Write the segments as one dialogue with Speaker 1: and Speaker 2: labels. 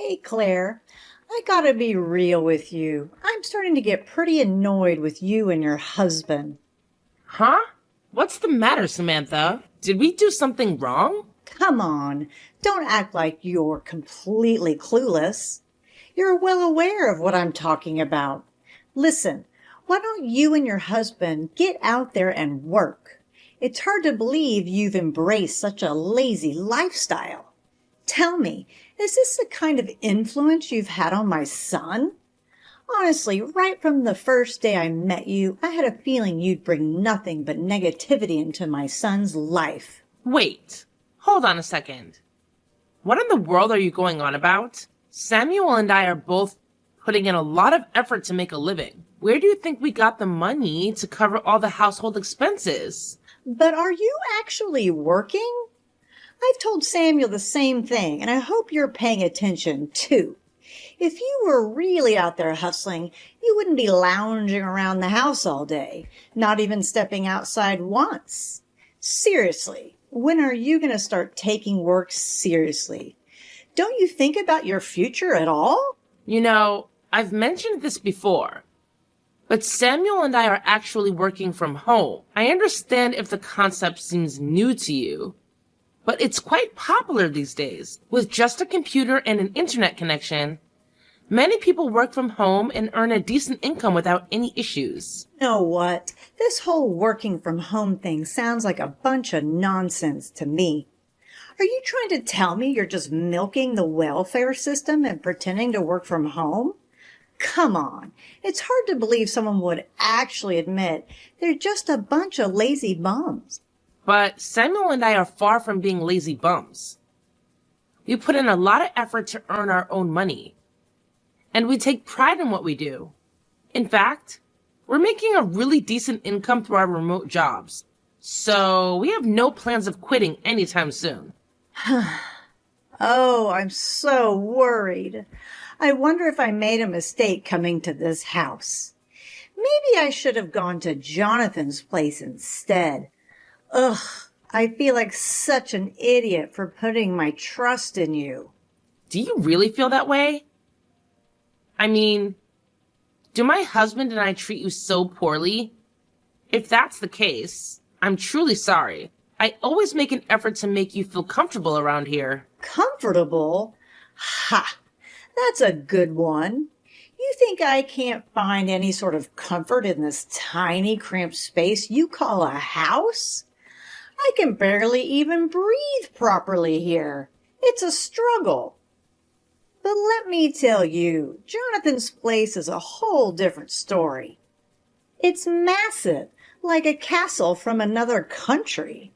Speaker 1: Hey, Claire, I gotta be real with you. I'm starting to get pretty annoyed with you and your husband.
Speaker 2: Huh? What's the matter, Samantha? Did we do something wrong?
Speaker 1: Come on, don't act like you're completely clueless. You're well aware of what I'm talking about. Listen, why don't you and your husband get out there and work? It's hard to believe you've embraced such a lazy lifestyle. Tell me, is this the kind of influence you've had on my son? Honestly, right from the first day I met you, I had a feeling you'd bring nothing but negativity into my son's life.
Speaker 2: Wait, hold on a second. What in the world are you going on about? Samuel and I are both putting in a lot of effort to make a living. Where do you think we got the money to cover all the household expenses?
Speaker 1: But are you actually working? I've told Samuel the same thing, and I hope you're paying attention too. If you were really out there hustling, you wouldn't be lounging around the house all day, not even stepping outside once. Seriously, when are you going to start taking work seriously? Don't you think about your future at all?
Speaker 2: You know, I've mentioned this before, but Samuel and I are actually working from home. I understand if the concept seems new to you, but it's quite popular these days. With just a computer and an internet connection, many people work from home and earn a decent income without any issues.
Speaker 1: You know what? This whole working from home thing sounds like a bunch of nonsense to me. Are you trying to tell me you're just milking the welfare system and pretending to work from home? Come on. It's hard to believe someone would actually admit they're just a bunch of lazy bums.
Speaker 2: But Samuel and I are far from being lazy bums. We put in a lot of effort to earn our own money, and we take pride in what we do. In fact, we're making a really decent income through our remote jobs, so we have no plans of quitting anytime soon.
Speaker 1: Oh, I'm so worried. I wonder if I made a mistake coming to this house. Maybe I should have gone to Jonathan's place instead. Ugh, I feel like such an idiot for putting my trust in you.
Speaker 2: Do you really feel that way? I mean, do my husband and I treat you so poorly? If that's the case, I'm truly sorry. I always make an effort to make you feel comfortable around here.
Speaker 1: Comfortable? Ha! That's a good one. You think I can't find any sort of comfort in this tiny, cramped space you call a house? I can barely even breathe properly here. It's a struggle. But let me tell you, Jonathan's place is a whole different story. It's massive, like a castle from another country.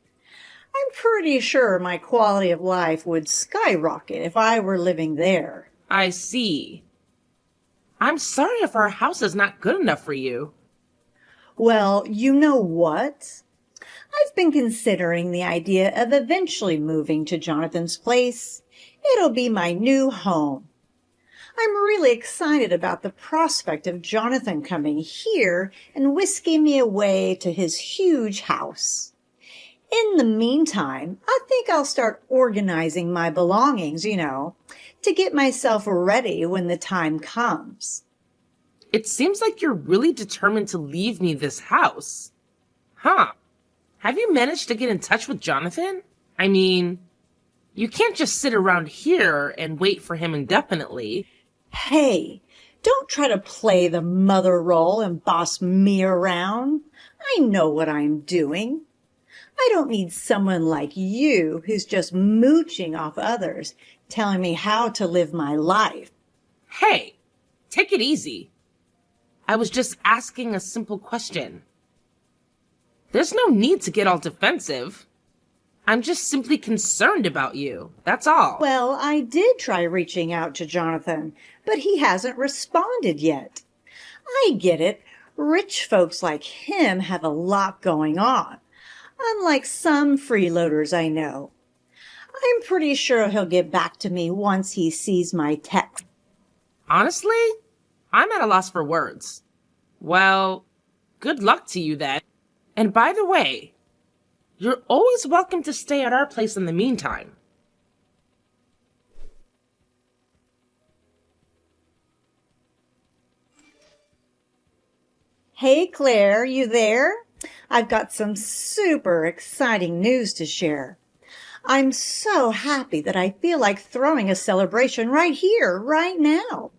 Speaker 1: I'm pretty sure my quality of life would skyrocket if I were living there.
Speaker 2: I see. I'm sorry if our house is not good enough for you.
Speaker 1: Well, you know what? I've been considering the idea of eventually moving to Jonathan's place. It'll be my new home. I'm really excited about the prospect of Jonathan coming here and whisking me away to his huge house. In the meantime, I think I'll start organizing my belongings, to get myself ready when the time comes.
Speaker 2: It seems like you're really determined to leave me this house. Huh. Have you managed to get in touch with Jonathan? I mean, you can't just sit around here and wait for him indefinitely.
Speaker 1: Hey, don't try to play the mother role and boss me around. I know what I'm doing. I don't need someone like you who's just mooching off others, telling me how to live my life.
Speaker 2: Hey, take it easy. I was just asking a simple question. There's no need to get all defensive. I'm just simply concerned about you, that's all.
Speaker 1: Well, I did try reaching out to Jonathan, but he hasn't responded yet. I get it. Rich folks like him have a lot going on, unlike some freeloaders I know. I'm pretty sure he'll get back to me once he sees my text.
Speaker 2: Honestly, I'm at a loss for words. Well, good luck to you then. And by the way, you're always welcome to stay at our place in the meantime.
Speaker 1: Hey, Claire, you there? I've got some super exciting news to share. I'm so happy that I feel like throwing a celebration right here, right now.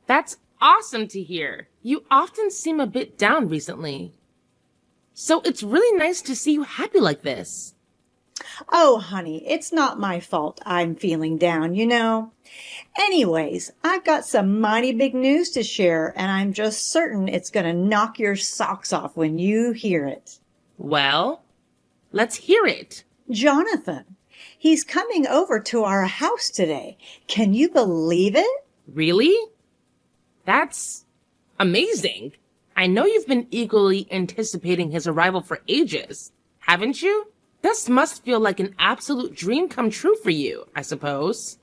Speaker 2: That's awesome to hear. You often seem a bit down recently. So it's really nice to see you happy like this.
Speaker 1: Oh, honey, it's not my fault I'm feeling down, you know. Anyways, I've got some mighty big news to share, and I'm just certain it's going to knock your socks off when you hear it.
Speaker 2: Well, let's hear it.
Speaker 1: Jonathan, he's coming over to our house today. Can you believe it?
Speaker 2: Really? That's amazing. I know you've been eagerly anticipating his arrival for ages, haven't you? This must feel like an absolute dream come true for you, I suppose.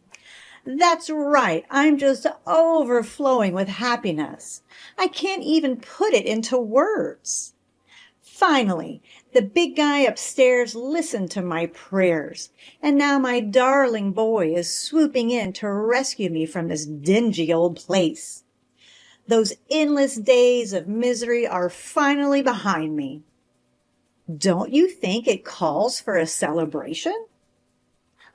Speaker 1: That's right. I'm just overflowing with happiness. I can't even put it into words. Finally, the big guy upstairs listened to my prayers, and now my darling boy is swooping in to rescue me from this dingy old place. Those endless days of misery are finally behind me. Don't you think it calls for a celebration?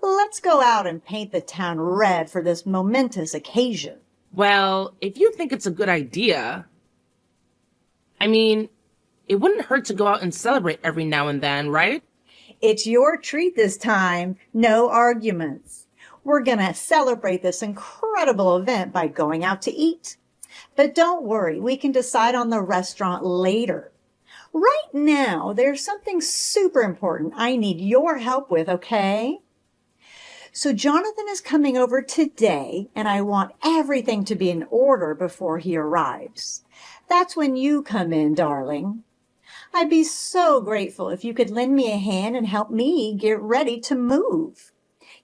Speaker 1: Let's go out and paint the town red for this momentous occasion.
Speaker 2: Well, if you think it's a good idea, I mean, it wouldn't hurt to go out and celebrate every now and then, right?
Speaker 1: It's your treat this time. No arguments. We're gonna celebrate this incredible event by going out to eat. But don't worry, we can decide on the restaurant later. Right now, there's something super important I need your help with, okay? So Jonathan is coming over today, and I want everything to be in order before he arrives. That's when you come in, darling. I'd be so grateful if you could lend me a hand and help me get ready to move.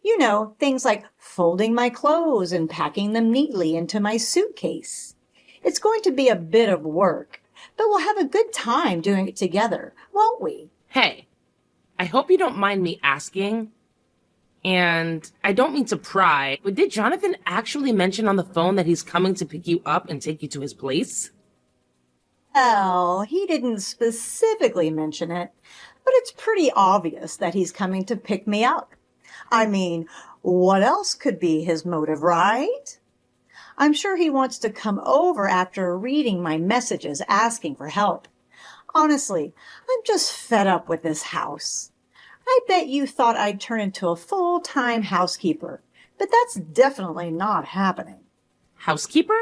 Speaker 1: You know, things like folding my clothes and packing them neatly into my suitcase. It's going to be a bit of work, but we'll have a good time doing it together, won't we?
Speaker 2: Hey, I hope you don't mind me asking. And I don't mean to pry, but did Jonathan actually mention on the phone that he's coming to pick you up and take you to his place?
Speaker 1: Oh, he didn't specifically mention it, but it's pretty obvious that he's coming to pick me up. I mean, what else could be his motive, right? I'm sure he wants to come over after reading my messages asking for help. Honestly, I'm just fed up with this house. I bet you thought I'd turn into a full-time housekeeper, but that's definitely not happening.
Speaker 2: Housekeeper?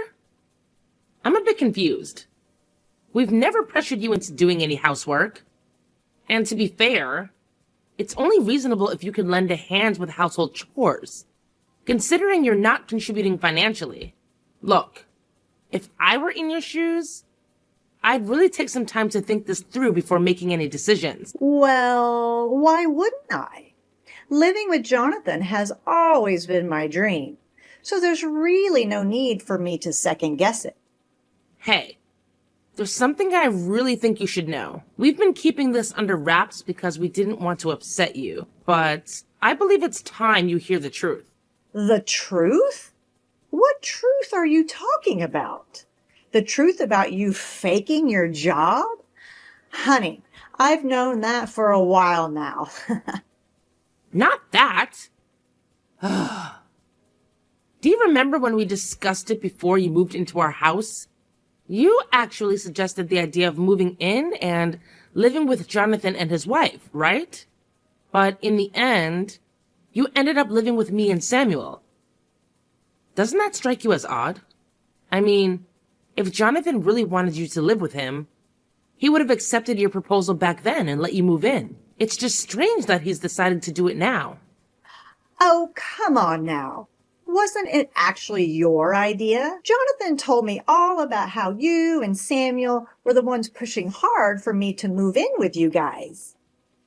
Speaker 2: I'm a bit confused. We've never pressured you into doing any housework. And to be fair, it's only reasonable if you can lend a hand with household chores, considering you're not contributing financially. Look, if I were in your shoes, I'd really take some time to think this through before making any decisions.
Speaker 1: Well, why wouldn't I? Living with Jonathan has always been my dream, so there's really no need for me to second guess it.
Speaker 2: Hey, there's something I really think you should know. We've been keeping this under wraps because we didn't want to upset you, but I believe it's time you hear the truth.
Speaker 1: The truth? What truth are you talking about? The truth about you faking your job? Honey, I've known that for a while now.
Speaker 2: Not that. Do you remember when we discussed it before you moved into our house? You actually suggested the idea of moving in and living with Jonathan and his wife, right? But in the end, you ended up living with me and Samuel. Doesn't that strike you as odd? I mean, if Jonathan really wanted you to live with him, he would have accepted your proposal back then and let you move in. It's just strange that he's decided to do it now.
Speaker 1: Oh, come on now. Wasn't it actually your idea? Jonathan told me all about how you and Samuel were the ones pushing hard for me to move in with you guys.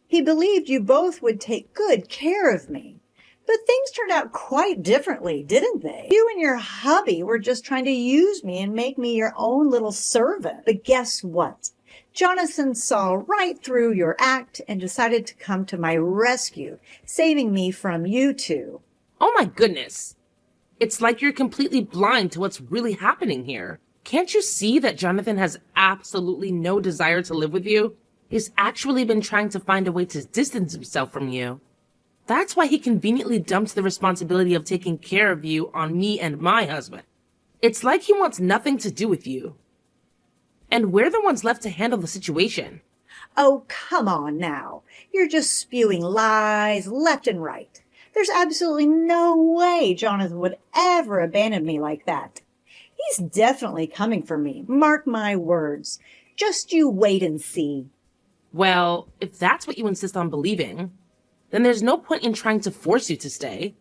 Speaker 1: He believed you both would take good care of me. But things turned out quite differently, didn't they? You and your hubby were just trying to use me and make me your own little servant. But guess what? Jonathan saw right through your act and decided to come to my rescue, saving me from you two.
Speaker 2: Oh my goodness. It's like you're completely blind to what's really happening here. Can't you see that Jonathan has absolutely no desire to live with you? He's actually been trying to find a way to distance himself from you. That's why he conveniently dumped the responsibility of taking care of you on me and my husband. It's like he wants nothing to do with you. And we're the ones left to handle the situation.
Speaker 1: Oh, come on now. You're just spewing lies left and right. There's absolutely no way Jonathan would ever abandon me like that. He's definitely coming for me. Mark my words. Just you wait and see.
Speaker 2: Well, if that's what you insist on believing, then there's no point in trying to force you to stay.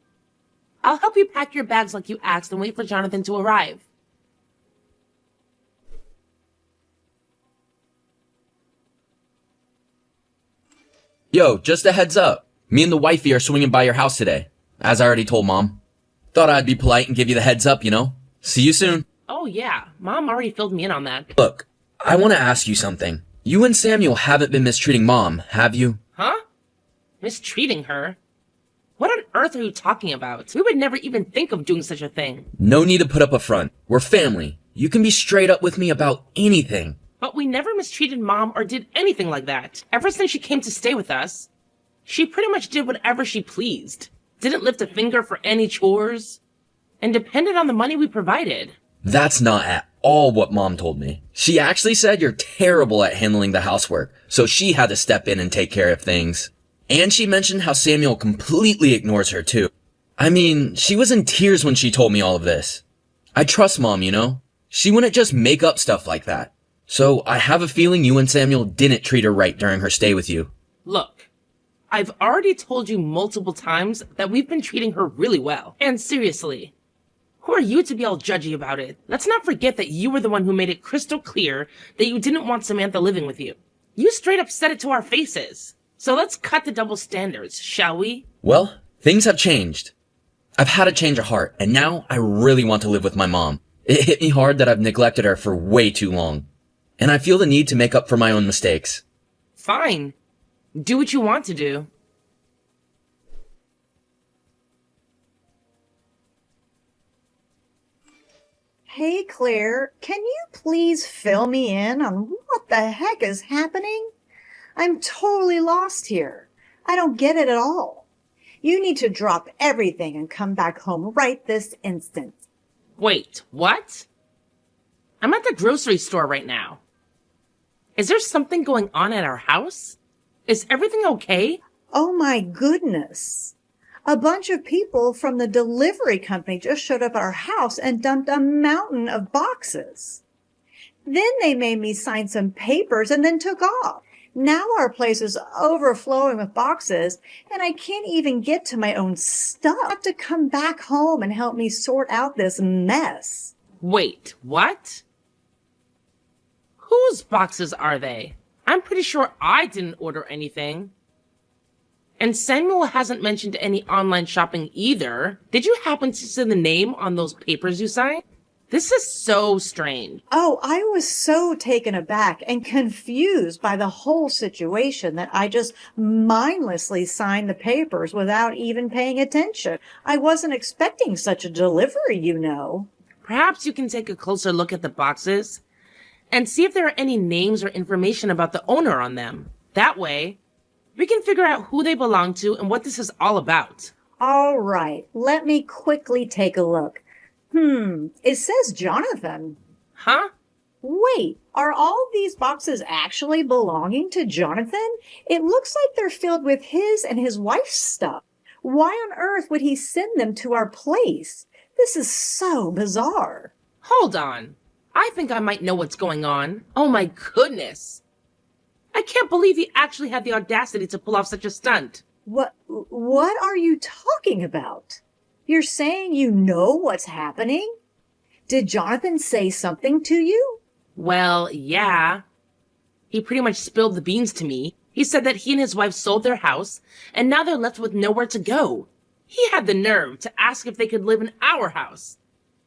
Speaker 2: I'll help you pack your bags like you asked and wait for Jonathan to arrive.
Speaker 3: Yo, just a heads up. Me and the wifey are swinging by your house today, as I already told Mom. Thought I'd be polite and give you the heads up, you know? See you soon.
Speaker 2: Oh yeah, Mom already filled me in on that.
Speaker 3: Look, I want to ask you something. You and Samuel haven't been mistreating Mom, have you?
Speaker 2: Huh? Mistreating her? What on earth are you talking about? We would never even think of doing such a thing.
Speaker 3: No need to put up a front. We're family. You can be straight up with me about anything.
Speaker 2: But we never mistreated Mom or did anything like that. Ever since she came to stay with us, she pretty much did whatever she pleased. Didn't lift a finger for any chores, and depended on the money we provided.
Speaker 3: That's not at all what Mom told me. She actually said you're terrible at handling the housework, so she had to step in and take care of things. And she mentioned how Samuel completely ignores her too. I mean, she was in tears when she told me all of this. I trust Mom, you know? She wouldn't just make up stuff like that. So I have a feeling you and Samuel didn't treat her right during her stay with you.
Speaker 2: Look, I've already told you multiple times that we've been treating her really well. And seriously, who are you to be all judgy about it? Let's not forget that you were the one who made it crystal clear that you didn't want Samantha living with you. You straight up said it to our faces. So let's cut the double standards, shall we?
Speaker 3: Well, things have changed. I've had a change of heart, and now I really want to live with my mom. It hit me hard that I've neglected her for way too long. And I feel the need to make up for my own mistakes.
Speaker 2: Fine. Do what you want to do.
Speaker 1: Hey, Claire, can you please fill me in on what the heck is happening? I'm totally lost here. I don't get it at all. You need to drop everything and come back home right this instant.
Speaker 2: Wait, what? I'm at the grocery store right now. Is there something going on at our house? Is everything okay?
Speaker 1: Oh my goodness. A bunch of people from the delivery company just showed up at our house and dumped a mountain of boxes. Then they made me sign some papers and then took off. Now our place is overflowing with boxes and I can't even get to my own stuff. I have to come back home and help me sort out this mess.
Speaker 2: Wait, what? Whose boxes are they? I'm pretty sure I didn't order anything. And Samuel hasn't mentioned any online shopping either. Did you happen to see the name on those papers you signed? This is so strange.
Speaker 1: Oh, I was so taken aback and confused by the whole situation that I just mindlessly signed the papers without even paying attention. I wasn't expecting such a delivery, you know.
Speaker 2: Perhaps you can take a closer look at the boxes and see if there are any names or information about the owner on them. That way, we can figure out who they belong to and what this is all about.
Speaker 1: All right, let me quickly take a look. It says Jonathan.
Speaker 2: Huh?
Speaker 1: Wait, are all these boxes actually belonging to Jonathan? It looks like they're filled with his and his wife's stuff. Why on earth would he send them to our place? This is so bizarre.
Speaker 2: Hold on. I think I might know what's going on. Oh my goodness. I can't believe he actually had the audacity to pull off such a stunt.
Speaker 1: What are you talking about? You're saying you know what's happening? Did Jonathan say something to you?
Speaker 2: Well, yeah. He pretty much spilled the beans to me. He said that he and his wife sold their house, and now they're left with nowhere to go. He had the nerve to ask if they could live in our house.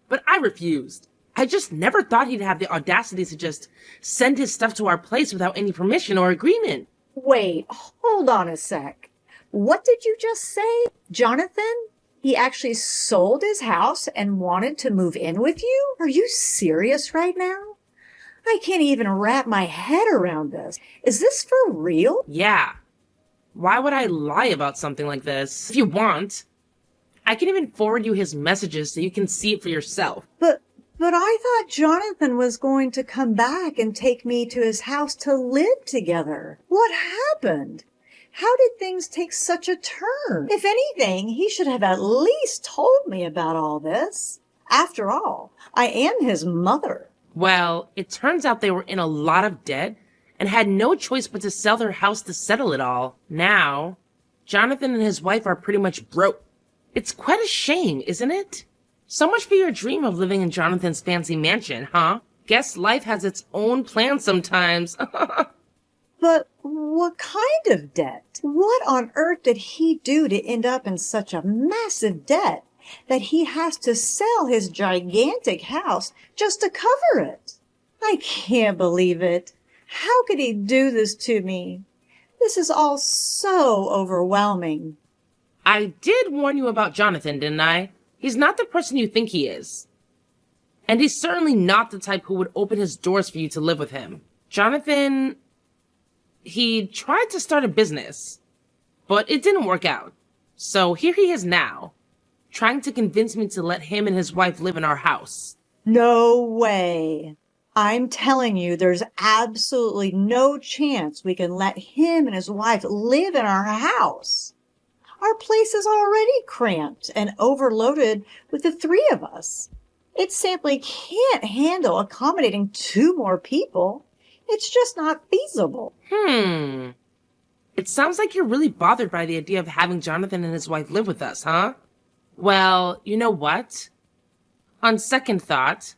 Speaker 2: But I refused. I just never thought he'd have the audacity to just send his stuff to our place without any permission or agreement.
Speaker 1: Wait, hold on a sec. What did you just say? Jonathan? He actually sold his house and wanted to move in with you? Are you serious right now? I can't even wrap my head around this. Is this for real?
Speaker 2: Yeah. Why would I lie about something like this? If you want, I can even forward you his messages so you can see it for yourself.
Speaker 1: But I thought Jonathan was going to come back and take me to his house to live together. What happened? How did things take such a turn? If anything, he should have at least told me about all this. After all, I am his mother.
Speaker 2: Well, it turns out they were in a lot of debt and had no choice but to sell their house to settle it all. Now, Jonathan and his wife are pretty much broke. It's quite a shame, isn't it? So much for your dream of living in Jonathan's fancy mansion, huh? Guess life has its own plans sometimes.
Speaker 1: But what kind of debt? What on earth did he do to end up in such a massive debt that he has to sell his gigantic house just to cover it? I can't believe it. How could he do this to me? This is all so overwhelming.
Speaker 2: I did warn you about Jonathan, didn't I? He's not the person you think he is. And he's certainly not the type who would open his doors for you to live with him. Jonathan, he tried to start a business, but it didn't work out. So here he is now, trying to convince me to let him and his wife live in our house.
Speaker 1: No way. I'm telling you, there's absolutely no chance we can let him and his wife live in our house. Our place is already cramped and overloaded with the three of us. It simply can't handle accommodating 2 more people. It's just not feasible.
Speaker 2: It sounds like you're really bothered by the idea of having Jonathan and his wife live with us, huh? Well, you know what? On second thought,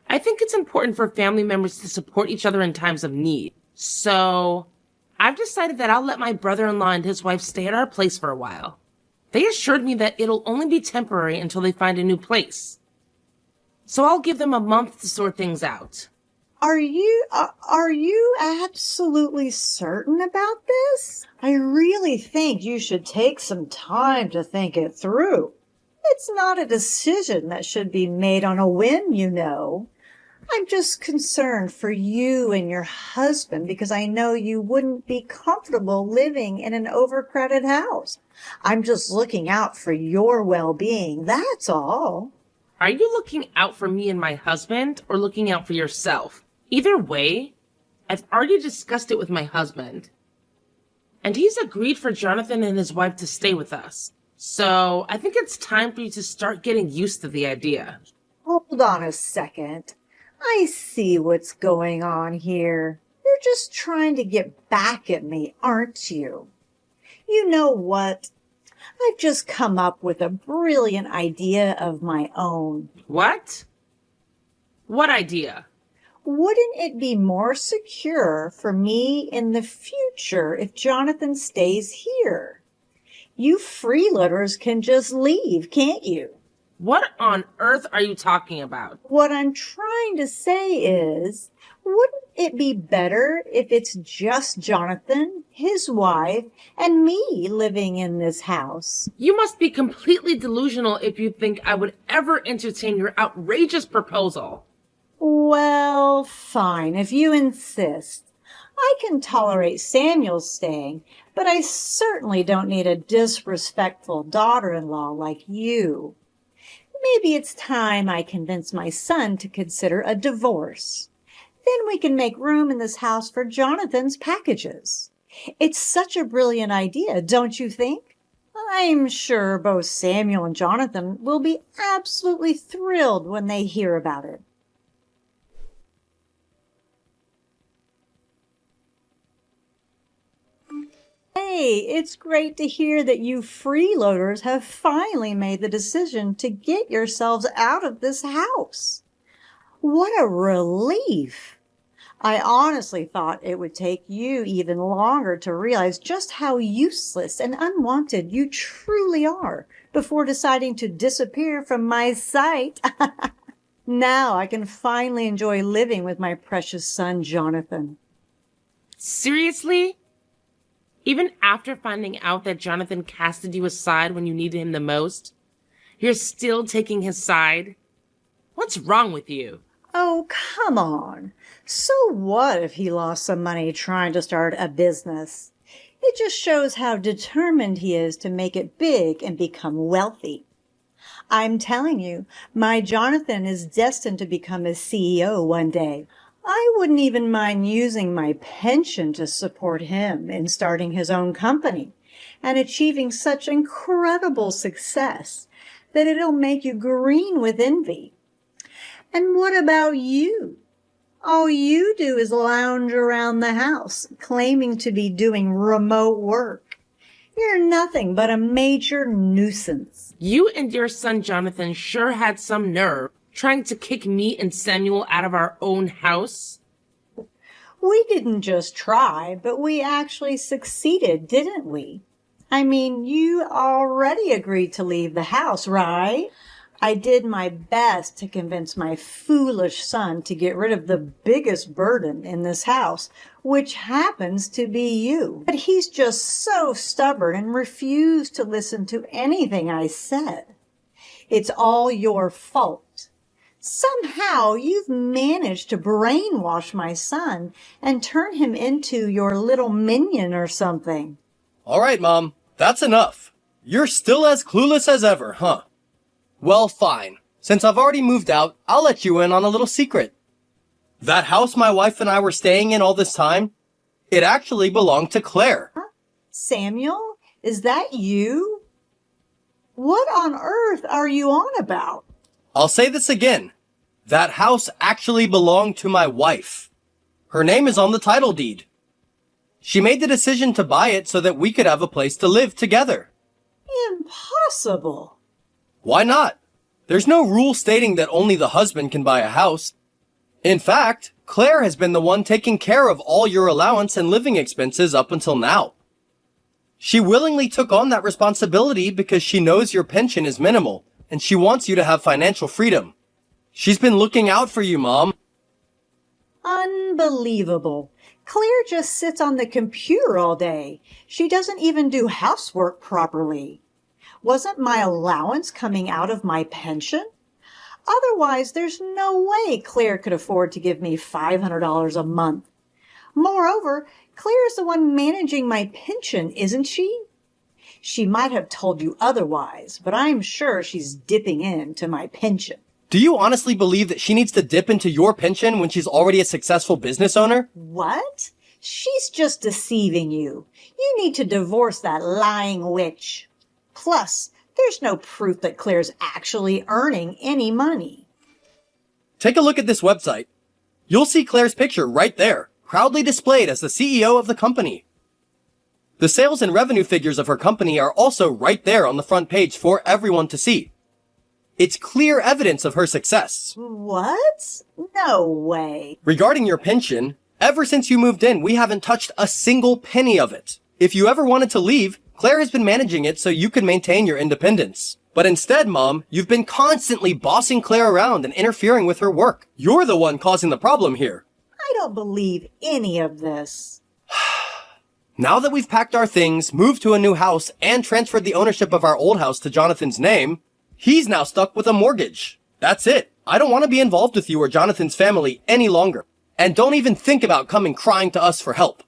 Speaker 2: I think it's important for family members to support each other in times of need. So, I've decided that I'll let my brother-in-law and his wife stay at our place for a while. They assured me that it'll only be temporary until they find a new place. So I'll give them a month to sort things out.
Speaker 1: Are you absolutely certain about this? I really think you should take some time to think it through. It's not a decision that should be made on a whim, you know. I'm just concerned for you and your husband because I know you wouldn't be comfortable living in an overcrowded house. I'm just looking out for your well-being, that's all.
Speaker 2: Are you looking out for me and my husband, or looking out for yourself? Either way, I've already discussed it with my husband. And he's agreed for Jonathan and his wife to stay with us. So I think it's time for you to start getting used to the idea.
Speaker 1: Hold on a second. I see what's going on here. You're just trying to get back at me, aren't you? You know what? I've just come up with a brilliant idea of my own.
Speaker 2: What? What idea?
Speaker 1: Wouldn't it be more secure for me in the future if Jonathan stays here? You freeloaders can just leave, can't you?
Speaker 2: What on earth are you talking about?
Speaker 1: What I'm trying to say is, wouldn't it be better if it's just Jonathan, his wife, and me living in this house?
Speaker 2: You must be completely delusional if you think I would ever entertain your outrageous proposal.
Speaker 1: Well, fine, if you insist. I can tolerate Samuel staying, but I certainly don't need a disrespectful daughter-in-law like you. Maybe it's time I convince my son to consider a divorce. Then we can make room in this house for Jonathan's packages. It's such a brilliant idea, don't you think? I'm sure both Samuel and Jonathan will be absolutely thrilled when they hear about it. Hey, it's great to hear that you freeloaders have finally made the decision to get yourselves out of this house. What a relief! I honestly thought it would take you even longer to realize just how useless and unwanted you truly are before deciding to disappear from my sight. Now I can finally enjoy living with my precious son, Jonathan.
Speaker 2: Seriously? Even after finding out that Jonathan casted you aside when you needed him the most? You're still taking his side? What's wrong with you?
Speaker 1: Oh, come on. So what if he lost some money trying to start a business? It just shows how determined he is to make it big and become wealthy. I'm telling you, my Jonathan is destined to become a CEO one day. I wouldn't even mind using my pension to support him in starting his own company and achieving such incredible success that it'll make you green with envy. And what about you? All you do is lounge around the house, claiming to be doing remote work. You're nothing but a major nuisance.
Speaker 2: You and your son Jonathan sure had some nerve trying to kick me and Samuel out of our own house.
Speaker 1: We didn't just try, but we actually succeeded, didn't we? I mean, you already agreed to leave the house, right? I did my best to convince my foolish son to get rid of the biggest burden in this house, which happens to be you. But he's just so stubborn and refused to listen to anything I said. It's all your fault. Somehow you've managed to brainwash my son and turn him into your little minion or something.
Speaker 4: All right, Mom. That's enough. You're still as clueless as ever, huh? Well, fine. Since I've already moved out, I'll let you in on a little secret. That house my wife and I were staying in all this time, it actually belonged to Claire.
Speaker 1: Samuel, is that you? What on earth are you on about?
Speaker 4: I'll say this again. That house actually belonged to my wife. Her name is on the title deed. She made the decision to buy it so that we could have a place to live together.
Speaker 1: Impossible.
Speaker 4: Why not? There's no rule stating that only the husband can buy a house. In fact, Claire has been the one taking care of all your allowance and living expenses up until now. She willingly took on that responsibility because she knows your pension is minimal and she wants you to have financial freedom. She's been looking out for you, Mom.
Speaker 1: Unbelievable. Claire just sits on the computer all day. She doesn't even do housework properly. Wasn't my allowance coming out of my pension? Otherwise, there's no way Claire could afford to give me $500 a month. Moreover, Claire is the one managing my pension, isn't she? She might have told you otherwise, but I'm sure she's dipping into my pension.
Speaker 4: Do you honestly believe that she needs to dip into your pension when she's already a successful business owner?
Speaker 1: What? She's just deceiving you. You need to divorce that lying witch. Plus, there's no proof that Claire's actually earning any money.
Speaker 4: Take a look at this website. You'll see Claire's picture right there, proudly displayed as the CEO of the company. The sales and revenue figures of her company are also right there on the front page for everyone to see. It's clear evidence of her success.
Speaker 1: What? No way.
Speaker 4: Regarding your pension, ever since you moved in, we haven't touched a single penny of it. If you ever wanted to leave, Claire has been managing it so you can maintain your independence. But instead, Mom, you've been constantly bossing Claire around and interfering with her work. You're the one causing the problem here.
Speaker 1: I don't believe any of this.
Speaker 4: Now that we've packed our things, moved to a new house, and transferred the ownership of our old house to Jonathan's name, he's now stuck with a mortgage. That's it. I don't want to be involved with you or Jonathan's family any longer. And don't even think about coming crying to us for help.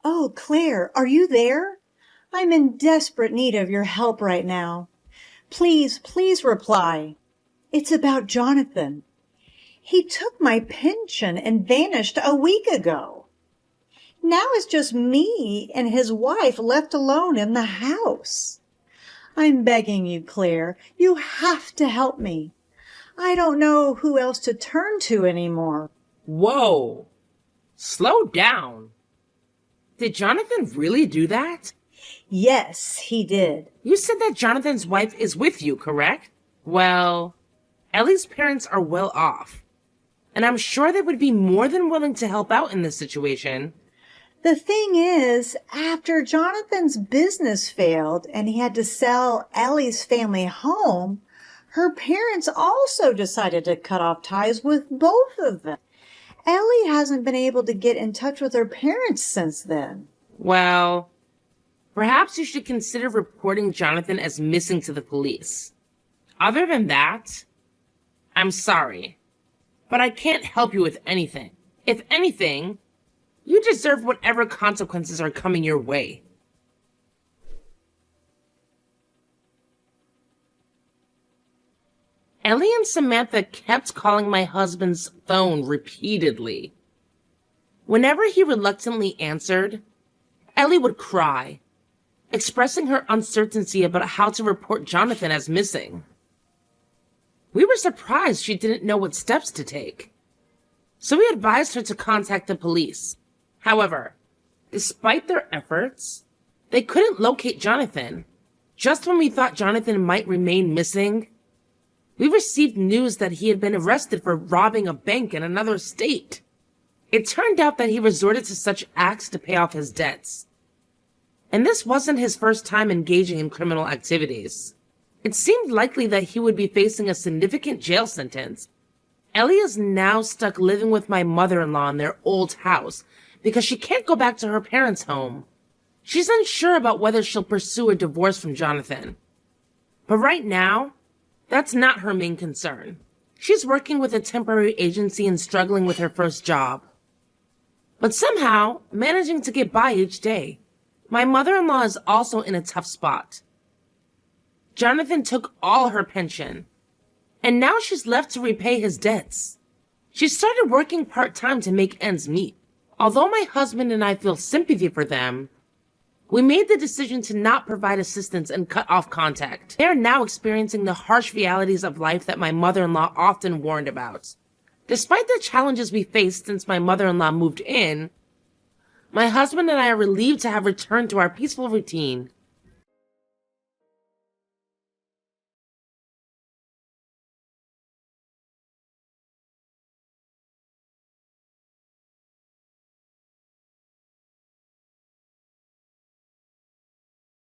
Speaker 1: Oh, Claire, are you there? I'm in desperate need of your help right now. Please reply. It's about Jonathan. He took my pension and vanished a week ago. Now it's just me and his wife left alone in the house. I'm begging you, Claire, you have to help me. I don't know who else to turn to anymore.
Speaker 2: Whoa. Slow down. Did Jonathan really do that?
Speaker 1: Yes, he did.
Speaker 2: You said that Jonathan's wife is with you, correct? Well, Ellie's parents are well off. And I'm sure they would be more than willing to help out in this situation.
Speaker 1: The thing is, after Jonathan's business failed and he had to sell Ellie's family home, her parents also decided to cut off ties with both of them. Ellie hasn't been able to get in touch with her parents since then.
Speaker 2: Well, perhaps you should consider reporting Jonathan as missing to the police. Other than that, I'm sorry, but I can't help you with anything. If anything, you deserve whatever consequences are coming your way. Ellie and Samantha kept calling my husband's phone repeatedly. Whenever he reluctantly answered, Ellie would cry, expressing her uncertainty about how to report Jonathan as missing. We were surprised she didn't know what steps to take, so we advised her to contact the police. However, despite their efforts, they couldn't locate Jonathan. Just when we thought Jonathan might remain missing, we received news that he had been arrested for robbing a bank in another state. It turned out that he resorted to such acts to pay off his debts. And this wasn't his first time engaging in criminal activities. It seemed likely that he would be facing a significant jail sentence. Ellie is now stuck living with my mother-in-law in their old house because she can't go back to her parents' home. She's unsure about whether she'll pursue a divorce from Jonathan. But right now, that's not her main concern. She's working with a temporary agency and struggling with her first job, but somehow managing to get by each day. My mother-in-law is also in a tough spot. Jonathan took all her pension, and now she's left to repay his debts. She started working part-time to make ends meet. Although my husband and I feel sympathy for them, we made the decision to not provide assistance and cut off contact. They are now experiencing the harsh realities of life that my mother-in-law often warned about. Despite the challenges we faced since my mother-in-law moved in, my husband and I are relieved to have returned to our peaceful routine.